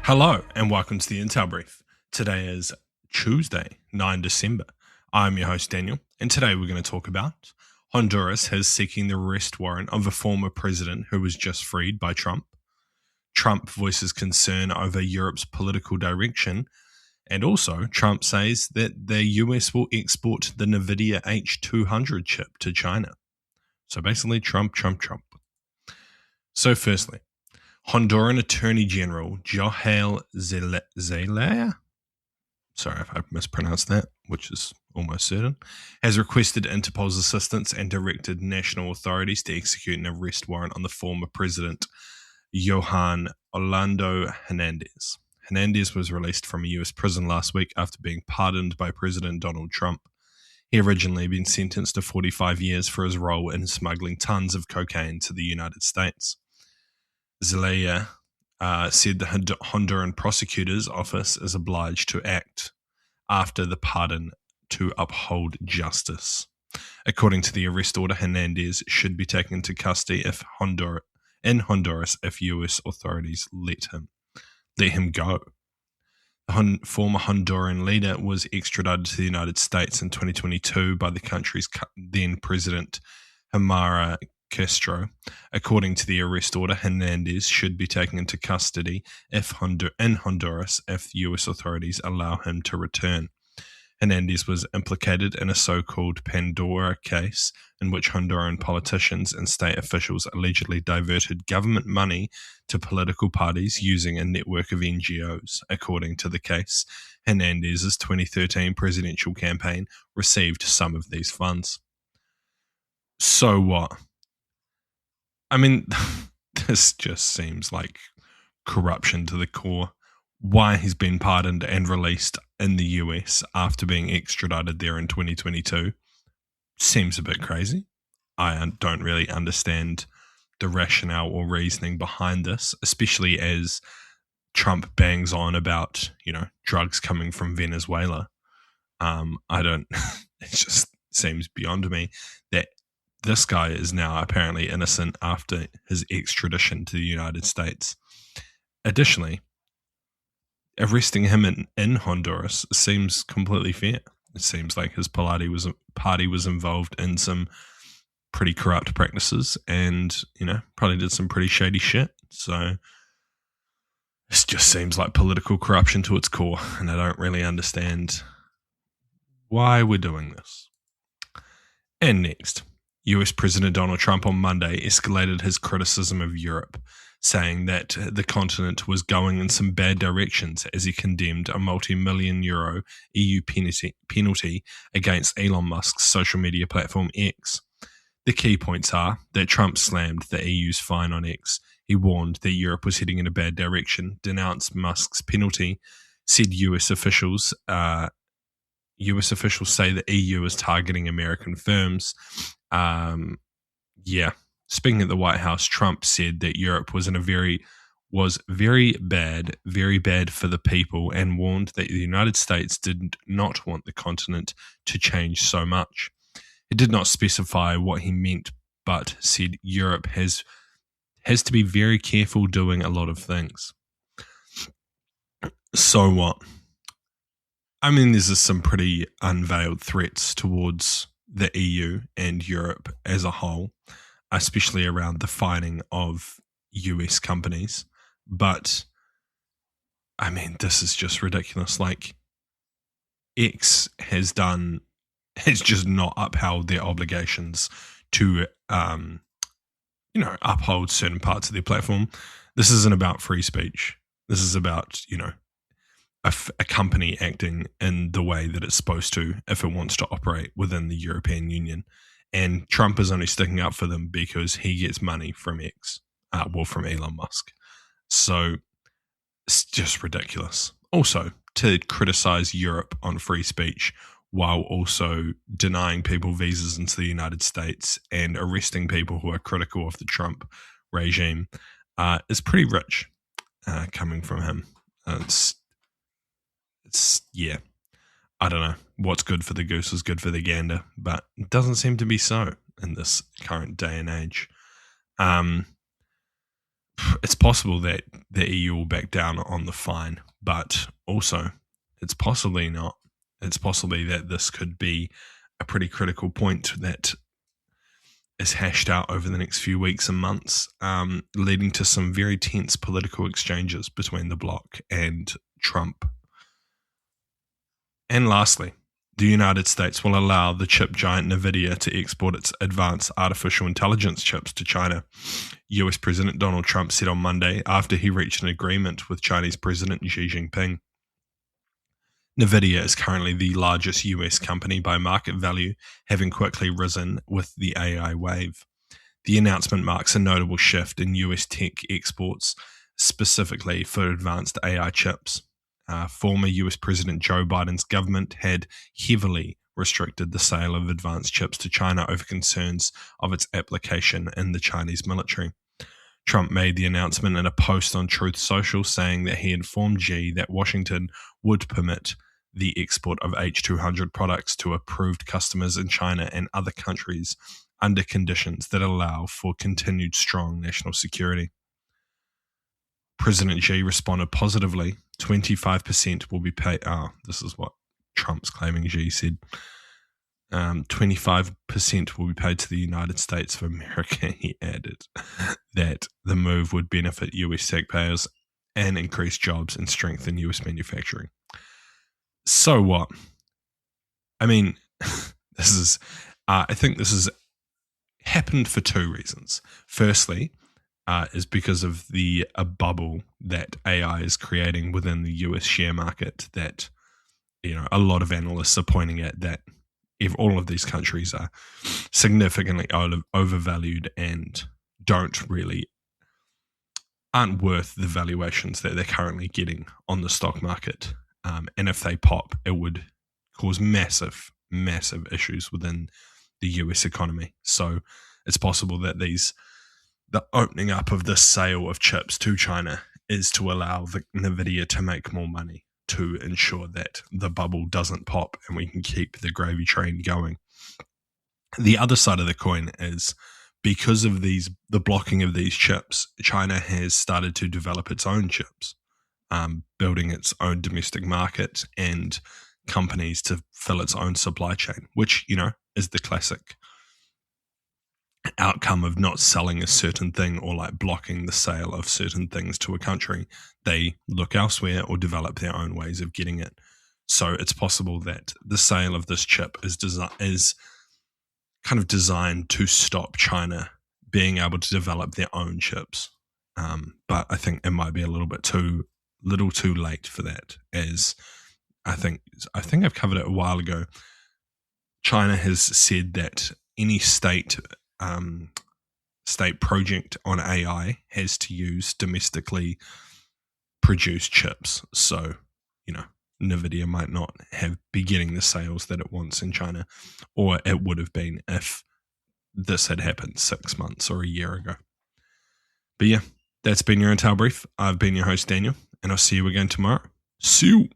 Hello and welcome to the Intel Brief. Today is Tuesday, 9 December. I'm your host Daniel, and today we're going to talk about Honduras has seeking the arrest warrant of a former president who was just freed by Trump. Trump voices concern over Europe's political direction, and also Trump says that the US will export the Nvidia H200 chip to China. So basically Trump. So firstly, Honduran Attorney General Joel Zelaya, sorry if I mispronounced that, which is almost certain, has requested Interpol's assistance and directed national authorities to execute an arrest warrant on the former president, Johan Orlando Hernandez. Hernandez was released from a US prison last week after being pardoned by President Donald Trump. He originally been sentenced to 45 years for his role in smuggling tons of cocaine to the United States. Zelaya said the Honduran prosecutor's office is obliged to act after the pardon to uphold justice. According to the arrest order, Hernandez should be taken into custody in Honduras if U.S. authorities let him go. The former Honduran leader was extradited to the United States in 2022 by the country's then president, Xiomara Castro. According to the arrest order, Hernandez should be taken into custody in Honduras if U.S. authorities allow him to return. Hernandez was implicated in a so-called Pandora case in which Honduran politicians and state officials allegedly diverted government money to political parties using a network of NGOs. According to the case, Hernandez's 2013 presidential campaign received some of these funds. So what? I mean, this just seems like corruption to the core. Why he's been pardoned and released in the US after being extradited there in 2022 seems a bit crazy. I don't really understand the rationale or reasoning behind this, especially as Trump bangs on about, drugs coming from Venezuela. It just seems beyond me that this guy is now apparently innocent after his extradition to the United States. Additionally, arresting him in Honduras seems completely fair. It seems like his party was involved in some pretty corrupt practices and, probably did some pretty shady shit. So this just seems like political corruption to its core, and I don't really understand why we're doing this. And next, US President Donald Trump on Monday escalated his criticism of Europe, saying that the continent was going in some bad directions as he condemned a multi-million euro EU penalty against Elon Musk's social media platform X. The key points are that Trump slammed the EU's fine on X. He warned that Europe was heading in a bad direction, denounced Musk's penalty, said US officials say the EU is targeting American firms. Speaking at the White House, Trump said that Europe was very bad for the people, and warned that the United States did not want the continent to change so much. He did not specify what he meant, but said Europe has to be very careful doing a lot of things. So what? I mean, there's some pretty unveiled threats towards the EU and Europe as a whole, especially around the fining of US companies. But, I mean, this is just ridiculous. Like, X has just not upheld their obligations to, uphold certain parts of their platform. This isn't about free speech. This is about, a company acting in the way that it's supposed to if it wants to operate within the European Union. And Trump is only sticking up for them because he gets money from X, from Elon Musk. So it's just ridiculous. Also, to criticize Europe on free speech while also denying people visas into the United States and arresting people who are critical of the Trump regime is pretty rich coming from him. I don't know. What's good for the goose is good for the gander, but it doesn't seem to be so in this current day and age. it's possible that the EU will back down on the fine, but also it's possibly not. It's possibly that this could be a pretty critical point that is hashed out over the next few weeks and months, leading to some very tense political exchanges between the bloc and Trump. And lastly, the United States will allow the chip giant Nvidia to export its advanced artificial intelligence chips to China. US President Donald Trump said on Monday after he reached an agreement with Chinese President Xi Jinping. Nvidia is currently the largest US company by market value, having quickly risen with the AI wave. The announcement marks a notable shift in US tech exports, specifically for advanced AI chips. Former US President Joe Biden's government had heavily restricted the sale of advanced chips to China over concerns of its application in the Chinese military. Trump made the announcement in a post on Truth Social, saying that he informed Xi that Washington would permit the export of H200 products to approved customers in China and other countries under conditions that allow for continued strong national security. President Xi responded positively. 25% will be paid. This is what Trump's claiming Xi said. 25% will be paid to the United States of America. He added that the move would benefit US taxpayers and increase jobs and strengthen US manufacturing. So what? I mean, I think this has happened for two reasons. Firstly, is because of a bubble that AI is creating within the US share market that, a lot of analysts are pointing at, that if all of these countries are significantly overvalued and aren't worth the valuations that they're currently getting on the stock market. And if they pop, it would cause massive, massive issues within the US economy. So it's possible that the opening up of the sale of chips to China is to allow Nvidia to make more money, to ensure that the bubble doesn't pop and we can keep the gravy train going. The other side of the coin is, because of the blocking of these chips, China has started to develop its own chips, building its own domestic market and companies to fill its own supply chain, which, is the classic outcome of not selling a certain thing or like blocking the sale of certain things to a country. They look elsewhere or develop their own ways of getting it. So it's possible that the sale of this chip is kind of designed to stop China being able to develop their own chips. But I think it might be a little too late for that, as I think I've covered it a while ago. China has said that any state project on AI has to use domestically produced chips. So, Nvidia might not be getting the sales that it wants in China, or it would have been if this had happened 6 months or a year ago. But yeah, that's been your Intel Brief. I've been your host, Daniel, and I'll see you again tomorrow. See you.